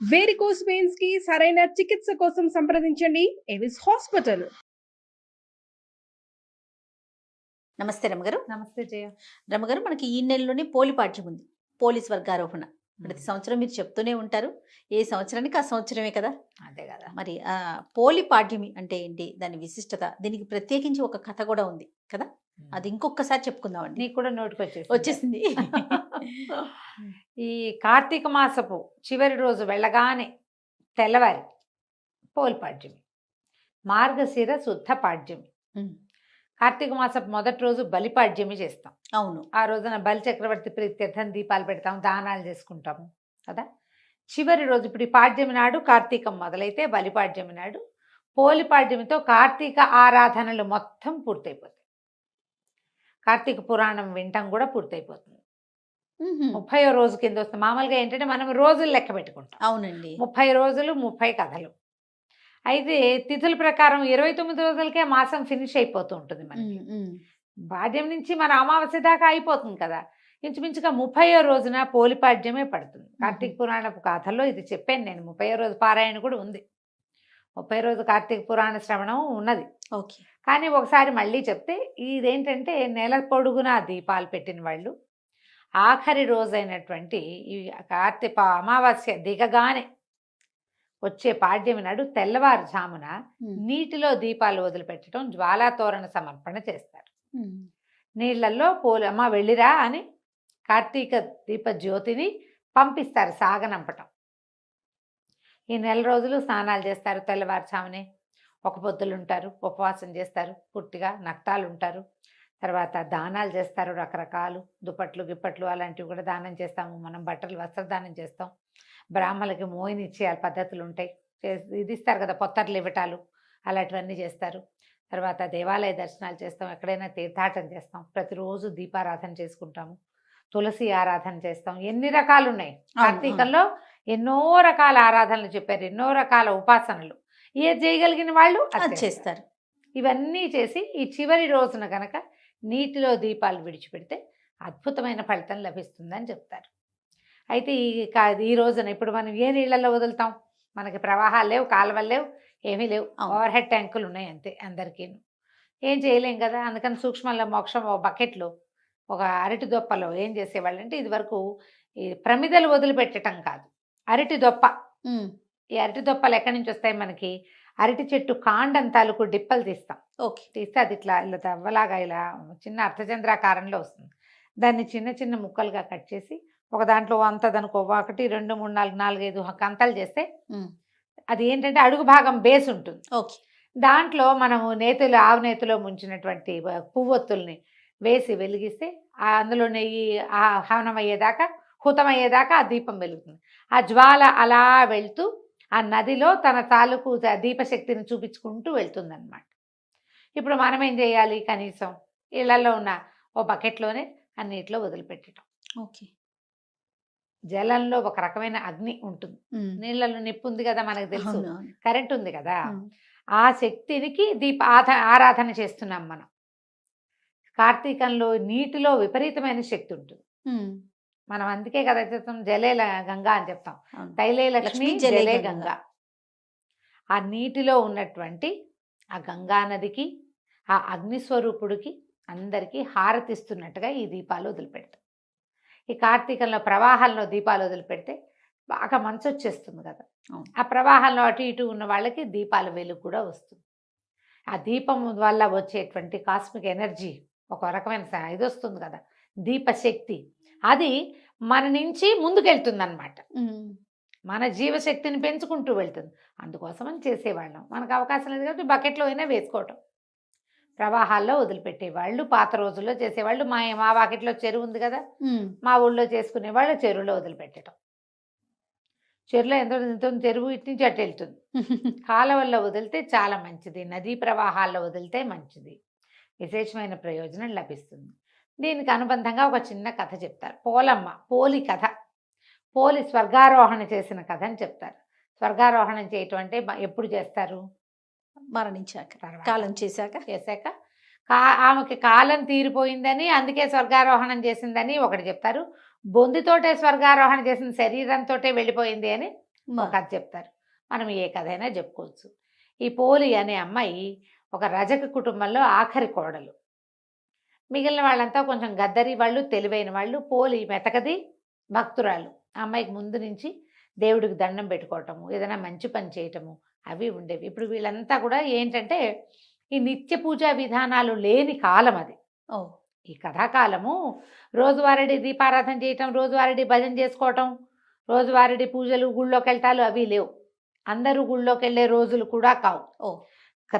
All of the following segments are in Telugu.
వేరికోస్ వెయిన్స్ కి సరైన చికిత్స కోసం సంప్రదించండి ఎవిస్ హాస్పిటల్. నమస్తే రమగారు. నమస్తే జయ. రమగారు, మనకి ఈ నెలలోనే పోలి పాఠ్యం ఉంది, పోలీస్ వర్గారోహణ. ప్రతి సంవత్సరం మీరు చెప్తూనే ఉంటారు, ఏ సంవత్సరానికి ఆ సంవత్సరమే కదా. అదే కదా. మరి పోలి పాఠ్యమి అంటే ఏంటి, దాని విశిష్టత, దీనికి ప్రత్యేకించి ఒక కథ కూడా ఉంది కదా, అది ఇంకొకసారి చెప్పుకుందామండి. నీకు కూడా నోటికి వచ్చేసింది. ఈ కార్తీక మాసపు చివరి రోజు వెళ్ళగానే తెల్లవారి పోలి పాడ్యమి, మార్గశిర శుద్ధ పాడ్యమి. కార్తీక మాసపు మొదటి రోజు బలిపాడ్యమి చేస్తాం. అవును, ఆ రోజున బలి చక్రవర్తి ప్రీత్యర్థం దీపాలు పెడతాం, దానాలు చేసుకుంటాము కదా. చివరి రోజు ఇప్పుడు ఈ పాడ్యమి నాడు కార్తీకం మొదలైతే బలిపాడ్యమి నాడు పోలి పాడ్యమితో కార్తీక ఆరాధనలు మొత్తం పూర్తయిపోతాయి. కార్తీక పురాణం వింటం కూడా పూర్తయిపోతుంది. 30వ రోజు కింద వస్తుంది. మామూలుగా ఏంటంటే మనం రోజులు లెక్క పెట్టుకుంటాం. అవునండి, 30 రోజులు 30 కథలు. అయితే తిథుల ప్రకారం 29 రోజులకే మాసం ఫినిష్ అయిపోతూ ఉంటుంది మనకి. పాడ్యం నుంచి మన అమావాస్య దాకా అయిపోతుంది కదా. ఇంచుమించుగా 30వ రోజున పోలిపాడ్యమే పడుతుంది. కార్తీక పురాణపు కథలో ఇది చెప్పాను నేను. 30వ రోజు పారాయణ కూడా ఉంది. 30వ రోజు కార్తీక పురాణ శ్రవణం ఉన్నది. ఓకే. కానీ ఒకసారి మళ్ళీ చెప్తే, ఇదేంటంటే నెల పొడుగునా దీపాలు పెట్టిన వాళ్ళు ఆఖరి రోజైనటువంటి ఈ కార్తీక అమావాస్య దిగగానే వచ్చే పాడ్యమి నాడు తెల్లవారుజామున నీటిలో దీపాలు వదిలిపెట్టడం, జ్వాలాతోరణ సమర్పణ చేస్తారు. నీళ్లలో అమ్మ వెళ్ళిరా అని కార్తీక దీప జ్యోతిని పంపిస్తారు, సాగనంపటం. ఈ నెల రోజులు స్నానాలు చేస్తారు. తెల్లవారుజామునే ఒక పొద్దులు ఉంటారు, ఉపవాసం చేస్తారు, పూర్తిగా నక్తాలు ఉంటారు. తర్వాత దానాలు చేస్తారు, రకరకాలు దుప్పట్లు గిప్పట్లు అలాంటివి కూడా దానం చేస్తాము. మనం బట్టలు వస్త్రదానం చేస్తాం. బ్రాహ్మణులకి మోయిని ఇచ్చే పద్ధతులు ఉంటాయి, ఇది ఇస్తారు కదా, పొత్తర్లు ఇవ్వటాలు అలాంటివన్నీ చేస్తారు. తర్వాత దేవాలయ దర్శనాలు చేస్తాం, ఎక్కడైనా తీర్థాటన చేస్తాం, ప్రతిరోజు దీపారాధన చేసుకుంటాము, తులసి ఆరాధన చేస్తాం. ఎన్ని రకాలు ఉన్నాయి కార్తీకంలో, ఎన్నో రకాల ఆరాధనలు చెప్పారు, ఎన్నో రకాల ఉపాసనలు. ఏది చేయగలిగిన వాళ్ళు అది చేస్తారు. ఇవన్నీ చేసి ఈ చివరి రోజున గనక నీటిలో దీపాలు విడిచిపెడితే అద్భుతమైన ఫలితం లభిస్తుందని చెప్తారు. అయితే ఈ రోజున ఇప్పుడు మనం ఏ నీళ్ళల్లో వదులుతాం? మనకి ప్రవాహాలు లేవు, కాలువలు లేవు, ఏమీ లేవు, ఓవర్ హెడ్ ట్యాంకులు ఉన్నాయి అంతే. అందరికీ ఏం చేయలేం కదా. అందుకని సూక్ష్మంలో మోక్షం ఒక బకెట్లో, ఒక అరటి దొప్పలో ఏం చేసేవాళ్ళు అంటే, ఇది వరకు ఈ ప్రమిదలు వదిలిపెట్టడం కాదు, అరటి దొప్ప. ఈ అరటి దొప్పలు ఎక్కడి నుంచి వస్తాయి? మనకి అరటి చెట్టు కాండం తాలూకు డిప్పలు తీస్తాం. ఓకే, తీస్తే అది ఇట్లా దవ్వలాగా ఇలా చిన్న అర్ధచంద్రాకారంలో వస్తుంది. దాన్ని చిన్న చిన్న ముక్కలుగా కట్ చేసి ఒక దాంట్లో అంతదనుకో 1 2 3 4 4 5 కంతలు చేస్తే అది ఏంటంటే అడుగు భాగం బేస్ ఉంటుంది. ఓకే, దాంట్లో మనము ఆవు నేతిలో ముంచినటువంటి పువ్వొత్తుల్ని వేసి వెలిగిస్తే అందులో నెయ్యి హవనమయ్యేదాకా, హుతమయ్యేదాకా ఆ దీపం వెలుగుతుంది. ఆ జ్వాల అలా వెళ్తూ ఆ నదిలో తన తాలూకు దీపశక్తిని చూపించుకుంటూ వెళ్తుంది అనమాట. ఇప్పుడు మనం ఏం చేయాలి? కనీసం ఇళ్లలో ఉన్న ఓ బకెట్లోనే అన్నిట్లో వదిలిపెట్టడం. ఓకే. జలంలో ఒక రకమైన అగ్ని ఉంటుంది, నీళ్ళలో నిప్పు ఉంది కదా, మనకు తెలుసు, కరెంట్ ఉంది కదా. ఆ శక్తికి ఆరాధన చేస్తున్నాం మనం. కార్తీకంలో నీటిలో విపరీతమైన శక్తి ఉంటుంది. మనం అందుకే కదా చెప్తాం జలే గంగా అని చెప్తాం, తైలే లక్ష్మి జలే గంగా. ఆ నీటిలో ఉన్నటువంటి ఆ గంగా నదికి, ఆ అగ్నిస్వరూపుడికి అందరికీ హారతిస్తున్నట్టుగా ఈ దీపాలు వదిలిపెడతాం. ఈ కార్తీకంలో ప్రవాహంలో దీపాలు వదిలిపెడితే బాగా మంచు వచ్చేస్తుంది కదా. ఆ ప్రవాహంలో అటు ఇటు ఉన్న వాళ్ళకి దీపాల వెలుగు కూడా వస్తుంది. ఆ దీపం వల్ల వచ్చేటువంటి కాస్మిక్ ఎనర్జీ, ఒక రకమైన ఇది వస్తుంది కదా, దీపశక్తి. అది మన నుంచి ముందుకెళ్తుంది అన్నమాట. మన జీవశక్తిని పెంచుకుంటూ వెళ్తుంది. అందుకోసమని చేసేవాళ్ళం. మనకు అవకాశం లేదు కాబట్టి బకెట్లో అయినా వేసుకోవటం. ప్రవాహాల్లో వదిలిపెట్టేవాళ్ళు పాత రోజుల్లో చేసేవాళ్ళు. మా వాకిట్లో చెరువు ఉంది కదా, మా ఊళ్ళో చేసుకునేవాళ్ళు చెరువులో వదిలిపెట్టడం. చెరువులో ఎంత చెరువు ఇటు నుంచి అటు వెళ్తుంది. కాలువల్లో వదిలితే చాలా మంచిది, నదీ ప్రవాహాల్లో వదిలితే మంచిది, విశేషమైన ప్రయోజనం లభిస్తుంది. దీనికి అనుబంధంగా ఒక చిన్న కథ చెప్తారు. పోలి కథ. పోలి స్వర్గారోహణ చేసిన కథ అని చెప్తారు. స్వర్గారోహణం చేయటం అంటే ఎప్పుడు చేస్తారు? మరణించాక, కాలం చేశాక ఆమెకి కాలం తీరిపోయిందని అందుకే స్వర్గారోహణం చేసిందని ఒకటి చెప్తారు. బొందితోటే స్వర్గారోహణ చేసిన శరీరంతో వెళ్ళిపోయింది అని మా. ఒక కథ చెప్తారు. మనం ఏ కథ అయినా చెప్పుకోవచ్చు. ఈ పోలి అనే అమ్మాయి ఒక రజక కుటుంబంలో ఆఖరి కోడలు. మిగిలిన వాళ్ళంతా కొంచెం గద్దరి వాళ్ళు, తెలివైన వాళ్ళు. పోలి మెతకది, భక్తురాలు. ఆ అమ్మాయికి ముందు నుంచి దేవుడికి దండం పెట్టుకోవటము, ఏదైనా మంచి పని చేయటము అవి ఉండేవి. ఇప్పుడు వీళ్ళంతా కూడా ఏంటంటే ఈ నిత్య పూజా విధానాలు లేని కాలం అది. ఓ. ఈ కథాకాలము రోజువారీ దీపారాధన చేయటం, రోజువారీ భజన చేసుకోవటం, రోజువారీ పూజలు, గుళ్ళోకి వెళ్ళటాలు అవి లేవు. అందరూ గుళ్ళోకి వెళ్ళే రోజులు కూడా కావు. ఓ.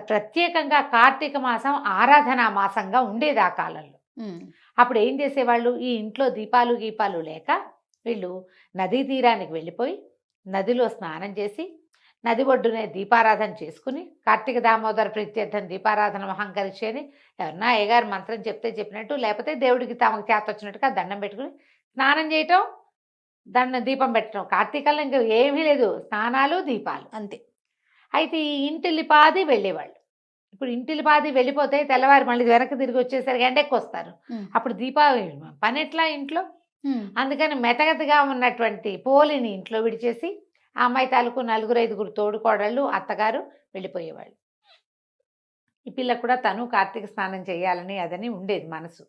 ప్రత్యేకంగా కార్తీక మాసం ఆరాధనా మాసంగా ఉండేది ఆ కాలంలో. ఉమ్. అప్పుడు ఏం చేసేవాళ్ళు, ఈ ఇంట్లో దీపాలు గీపాలు లేక వీళ్ళు నదీ తీరానికి వెళ్ళిపోయి నదిలో స్నానం చేసి నది ఒడ్డునే దీపారాధన చేసుకుని కార్తీక దామోదర ప్రీత్యర్థం దీపారాధన మహంకరిచి అని ఎవరన్నా అయ్యగారు మంత్రం చెప్తే చెప్పినట్టు, లేకపోతే దేవుడికి తమకు చేత వచ్చినట్టుగా దండం పెట్టుకుని స్నానం చేయటం, దీపం పెట్టడం. కార్తీకంలో ఇంకా ఏమీ లేదు, స్నానాలు దీపాలు అంతే. అయితే ఈ ఇంటిల్లిపాది వెళ్ళేవాళ్ళు. ఇప్పుడు ఇంటిల్లిపాది వెళ్ళిపోతే తెల్లవారు మళ్ళీ వెనక్కి తిరిగి వచ్చేసరికి ఎండెక్కి వస్తారు. ఉమ్. అప్పుడు దీపావళి పని ఎట్లా ఇంట్లో? ఉమ్. అందుకని మెతగతగా ఉన్నటువంటి పోలిని ఇంట్లో విడిచేసి ఆ అమ్మాయి తాలూకు 4-5 తోడుకోడళ్ళు, అత్తగారు వెళ్ళిపోయేవాళ్ళు. ఈ పిల్ల కూడా తను కార్తీక స్నానం చేయాలని అదని ఉండేది మనసు.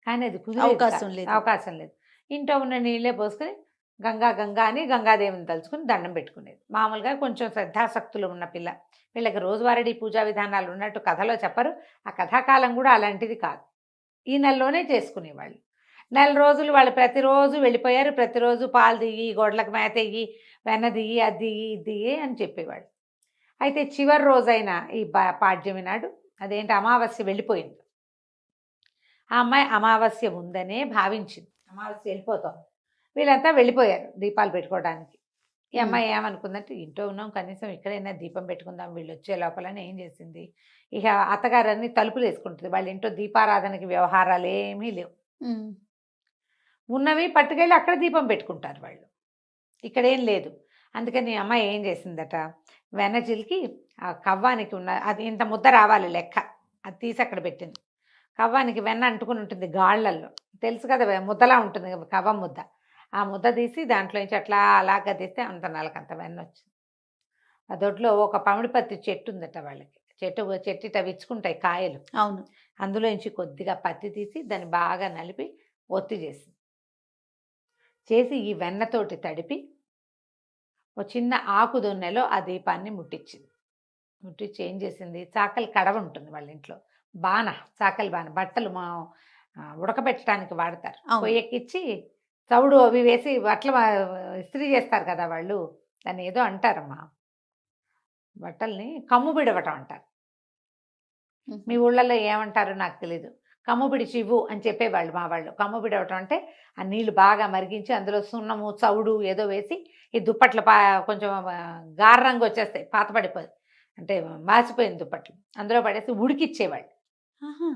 కానీ అది కుదిరేది అవకాశం కాదు. లేదు. అవకాశం లేదు. ఇంట్లో ఉన్న నీళ్ళే పోసుకొని గంగా గంగా అని గంగాదేవిని తలుచుకుని దండం పెట్టుకునేది. మామూలుగా కొంచెం శ్రద్ధాశక్తులు ఉన్న పిల్ల. వీళ్ళకి రోజువారీ పూజా విధానాలు ఉన్నట్టు కథలో చెప్పరు. ఆ కథాకాలం కూడా అలాంటిది కాదు. ఈ నెలలోనే చేసుకునేవాళ్ళు. 4 రోజులు వాళ్ళు ప్రతిరోజు వెళ్ళిపోయారు. ప్రతిరోజు పాలు దిగి, గొడ్లకు మేత ఇయ్యి, వెన్న దిగి, అది దిగి, ఇది దిగి అని చెప్పేవాళ్ళు. అయితే చివరి రోజైన ఈ పాడ్యమి నాడు అదేంటి అమావాస్య వెళ్ళిపోయింది. ఆ అమ్మాయి అమావాస్య ఉందనే భావించింది. అమావాస్య వెళ్ళిపోతాం. వీళ్ళంతా వెళ్ళిపోయారు దీపాలు పెట్టుకోవడానికి. ఈ అమ్మాయి ఏమనుకుందంటే ఇంట్లో ఉన్నాం, కనీసం ఇక్కడైనా దీపం పెట్టుకుందాం వీళ్ళు వచ్చే లోపలని ఏం చేసింది, ఇక అత్తగారన్నీ తలుపులు వేసుకుంటుంది. వాళ్ళ ఇంట్లో దీపారాధనకి వ్యవహారాలు ఏమీ లేవు. ఉమ్. ఉన్నవి పట్టుకెళ్ళి అక్కడ దీపం పెట్టుకుంటారు వాళ్ళు. ఇక్కడేం లేదు. అందుకని అమ్మాయి ఏం చేసిందట, వెన్న చిలికి ఆ కవ్వానికి ఉన్న అది ఇంత ముద్ద రావాలి లెక్క, అది తీసి అక్కడ పెట్టింది. కవ్వానికి వెన్న అంటుకుని ఉంటుంది గాళ్ళల్లో, తెలుసు కదా, ముద్దలా ఉంటుంది కవ్వం ముద్ద. ఆ ముద్ద తీసి దాంట్లోంచి అట్లా అలాగా తీస్తే అంత నలకంత వెన్న వచ్చింది. ఆ దొడ్లో ఒక పమిడిపత్తి చెట్టు ఉందట వాళ్ళకి. చెట్టు విచ్చుకుంటాయి కాయలు. అవును. అందులోంచి కొద్దిగా పత్తి తీసి దాన్ని బాగా నలిపి ఒత్తి చేసింది. చేసి ఈ వెన్నతోటి తడిపి ఒక చిన్న ఆకు దొన్నెలో ఆ దీపాన్ని ముట్టించింది. ముట్టించి ఏం చేసింది, చాకలి కడవ ఉంటుంది వాళ్ళ ఇంట్లో, బాణ, చాకలి బాణ, బట్టలు ఉడకబెట్టడానికి వాడతారు. అవును. పొయ్యెక్కిచ్చి తవుడు అవి వేసి బట్టలు ఇస్త్రీ చేస్తారు కదా వాళ్ళు, దాన్ని ఏదో అంటారమ్మా, బట్టల్ని కమ్ము బిడవటం అంటారు. మీ ఊళ్ళల్లో ఏమంటారో నాకు తెలీదు. కమ్ము పిడిచి ఇవ్వు అని చెప్పేవాళ్ళు మా వాళ్ళు. కమ్ము పిడవటం అంటే ఆ నీళ్లు బాగా మరిగించి అందులో సున్నము, చవుడు ఏదో వేసి ఈ దుప్పట్లు కొంచెం గార రంగు వచ్చేస్తాయి, పాత పడిపోయి అంటే మాసిపోయిన దుప్పట్లు అందులో పడేసి ఉడికిచ్చేవాళ్ళు. ఆహా.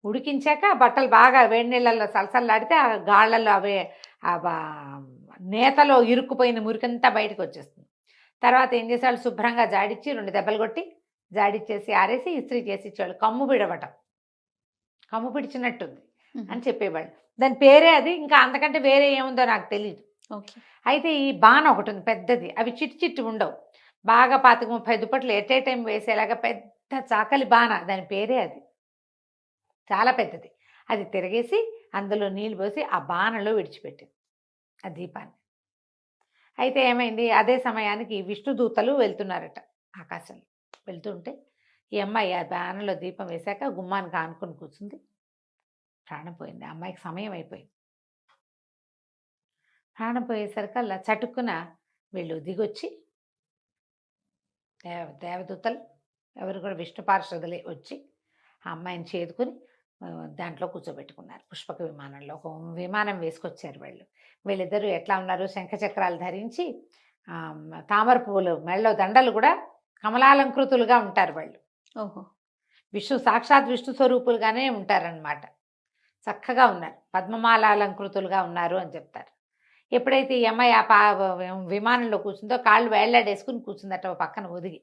ఉడికించాక బట్టలు బాగా వేడి నీళ్ళల్లో సలసల్లాడితే ఆ గాళ్ళల్లో అవే నేతలో ఇరుక్కుపోయిన మురికంతా బయటకు వచ్చేస్తుంది. తర్వాత ఏం చేసేవాళ్ళు, శుభ్రంగా జాడిచ్చి 2 దెబ్బలు కొట్టి జాడిచ్చేసి ఆరేసి ఇస్త్రీ చేసి ఇచ్చేవాళ్ళు. కమ్ము బిడవటం, కమ్ము పిడిచినట్టుంది అని చెప్పేవాళ్ళు. దాని పేరే అది, ఇంకా అంతకంటే వేరే ఏముందో నాకు తెలియదు. ఓకే. అయితే ఈ బాణ ఒకటి ఉంది పెద్దది, అవి చిట్టి ఉండవు, బాగా 25-30 దుప్పట్లు ఎట్ ఏ టైం వేసేలాగా పెద్ద చాకలి బాణ, దాని పేరే అది, చాలా పెద్దది. అది తిరిగేసి అందులో నీళ్ళు పోసి ఆ బాణలో విడిచిపెట్టింది ఆ దీపాన్ని. అయితే ఏమైంది, అదే సమయానికి విష్ణుదూతలు వెళ్తున్నారట ఆకాశంలో. వెళ్తుంటే ఈ అమ్మాయి ఆ బాణలో దీపం వేశాక గుమ్మానికి ఆనుకొని కూర్చుంది. ప్రాణం పోయింది. ఆ అమ్మాయికి సమయం అయిపోయింది. ప్రాణం పోయేసరికల్లా చటుక్కున వీళ్ళు దిగొచ్చి దేవదూతలు ఎవరు కూడా విష్ణు పార్షదులే వచ్చి ఆ అమ్మాయిని చేదుకుని దాంట్లో కూర్చోబెట్టుకున్నారు. పుష్పక విమానంలో ఒక విమానం వేసుకొచ్చారు వాళ్ళు. వీళ్ళిద్దరూ ఎట్లా ఉన్నారు, శంఖచక్రాలు ధరించి తామర పువ్వులు మెళ్ళలో దండలు కూడా కమలాలంకృతులుగా ఉంటారు వాళ్ళు. ఓహో. సాక్షాత్ విష్ణు స్వరూపులుగానే ఉంటారనమాట. చక్కగా ఉన్నారు, పద్మమాలాలంకృతులుగా ఉన్నారు అని చెప్తారు. ఎప్పుడైతే ఈ అమ్మాయి ఆ విమానంలో కూర్చుందో కాళ్ళు వేళ్లాడేసుకుని కూర్చుందట ఓ పక్కన ఒదిగి.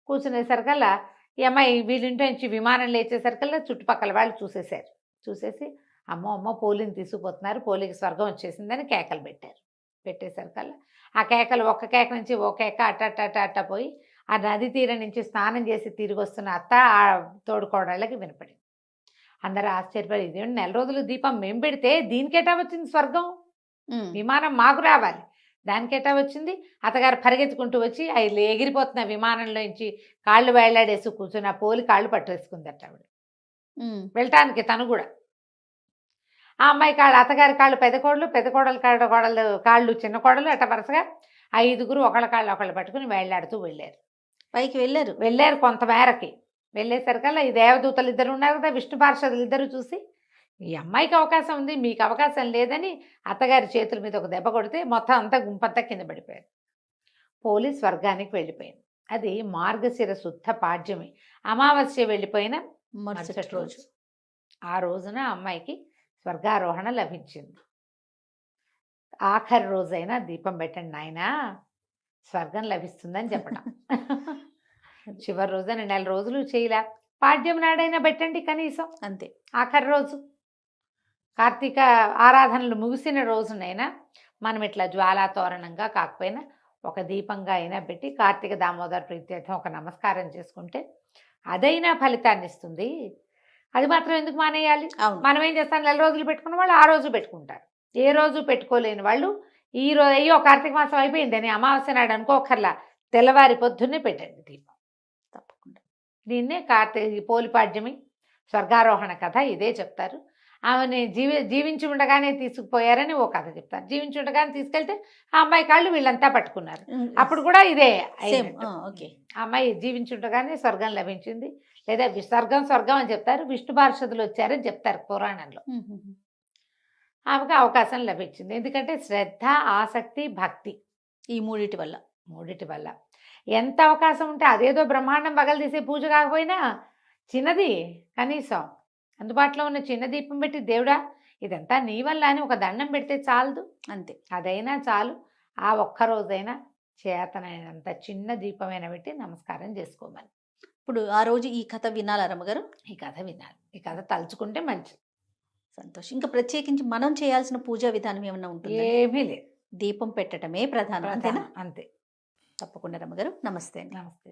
కూర్చునేసరికల్లా ఈ అమ్మాయి వీళ్ళింటి నుంచి విమానం లేచేసరికల్లా చుట్టుపక్కల వాళ్ళు చూసేశారు. చూసేసి అమ్మో పోలిని తీసుకుపోతున్నారు, పోలికి స్వర్గం వచ్చేసిందని కేకలు పెట్టారు. పెట్టేసరికల్లా ఆ కేకలు ఒక్క కేక నుంచి ఓ కేక అట్ట పోయి ఆ నది తీరం నుంచి స్నానం చేసి తిరిగి వస్తున్న అత్త ఆ తోడుకోడళ్ళకి వినపడింది. అందరూ ఆశ్చర్యపడి, ఇదేంటి 4 రోజులు దీపం మేము పెడితే దీనికేటా వచ్చింది స్వర్గం, విమానం మాకు రావాలి, దానికేటా వచ్చింది. అత్తగారు పరిగెత్తుకుంటూ వచ్చి అది ఎగిరిపోతున్న విమానంలోంచి కాళ్ళు వేళ్లాడేసి కూర్చుని ఆ పోలి కాళ్ళు పట్టేసుకుందట ఆవిడ వెళ్ళటానికి. తను కూడా ఆ అమ్మాయి కాళ్ళు, అత్తగారి కాళ్ళు పెద్ద కోడలు కాళ్ళు చిన్న కోడలు, అట్ట వరుసగా 5గురు ఒకళ్ళ కాళ్ళు ఒకళ్ళు పట్టుకుని వేళ్లాడుతూ వెళ్ళారు. పైకి వెళ్ళారు కొంతమేరకి. వెళ్ళేసరికల్లా ఈ దేవదూతలు ఇద్దరు ఉన్నారు కదా, విష్ణు పార్షదులు ఇద్దరు చూసి, ఈ అమ్మాయికి అవకాశం ఉంది మీకు అవకాశం లేదని అత్తగారి చేతుల మీద ఒక దెబ్బ కొడితే మొత్తం అంతా గుంపంతా కింద పడిపోయారు. పోలీస్ స్వర్గానికి వెళ్ళిపోయింది. అది మార్గశిర శుద్ధ పాడ్యమి, అమావాస్య వెళ్ళిపోయిన మరుసటి రోజు. ఆ రోజున అమ్మాయికి స్వర్గారోహణ లభించింది. ఆఖరి రోజైనా దీపం పెట్టండి నాయనా, స్వర్గం లభిస్తుందని చెప్పడం. చివరి రోజున 4 రోజులు చేయలే, పాడ్యం నాడైనా పెట్టండి కనీసం, అంతే. ఆఖరి రోజు కార్తీక ఆరాధనలు ముగిసిన రోజునైనా మనం ఇట్లా జ్వాలాతోరణంగా కాకపోయినా ఒక దీపంగా అయినా పెట్టి కార్తీక దామోదర ప్రీత్యర్థం ఒక నమస్కారం చేసుకుంటే అదైనా ఫలితాన్ని ఇస్తుంది. అది మాత్రం ఎందుకు మానేయాలి? మనం ఏం చేస్తాం, 4 రోజులు పెట్టుకున్న వాళ్ళు ఆ రోజు పెట్టుకుంటారు. ఏ రోజు పెట్టుకోలేని వాళ్ళు ఈ రోజు అయ్యో కార్తీక మాసం అయిపోయిందని అమావాస్య నాడు అనుకోకర్లా తెల్లవారి పొద్దున్నే పెట్టండి దీపం తప్పకుండా. దీన్నే పోలిపాడ్యమి స్వర్గారోహణ కథ ఇదే చెప్తారు. ఆమెని జీవించి ఉండగానే తీసుకుపోయారని ఓ కథ చెప్తారు. జీవించి ఉండగానే తీసుకెళ్తే ఆ అమ్మాయి కాళ్ళు వీళ్ళంతా పట్టుకున్నారు, అప్పుడు కూడా ఇదే. ఆ అమ్మాయి జీవించి ఉండగానే స్వర్గం లభించింది, లేదా స్వర్గం అని చెప్తారు. విష్ణు పార్షదులు వచ్చారని చెప్తారు పురాణంలో. ఆమెకు అవకాశం లభించింది. ఎందుకంటే శ్రద్ధ, ఆసక్తి, భక్తి, ఈ మూడిటి వల్ల ఎంత అవకాశం ఉంటే అదేదో బ్రహ్మాండం పగలు తీసే పూజ కాకపోయినా చిన్నది కనీసం అందుబాటులో ఉన్న చిన్న దీపం పెట్టి, దేవుడా ఇదంతా నీ వల్ల అని ఒక దండం పెడితే చాలదు, అంతే. అదైనా చాలు. ఆ ఒక్కరోజైనా చేతనైనంత చిన్న దీపమైనా పెట్టి నమస్కారం చేసుకోమని. ఇప్పుడు ఆ రోజు ఈ కథ వినాలా రమ్మగారు? ఈ కథ వినాలి, ఈ కథ తలుచుకుంటే మంచిది. సంతోషం. ఇంకా ప్రత్యేకించి మనం చేయాల్సిన పూజా విధానం ఏమన్నా ఉంటుంది? ఏమీ లేదు, దీపం పెట్టడమే ప్రధానం, అంతేనా? అంతే. తప్పకుండా రమ్మగారు. నమస్తే. నమస్తే.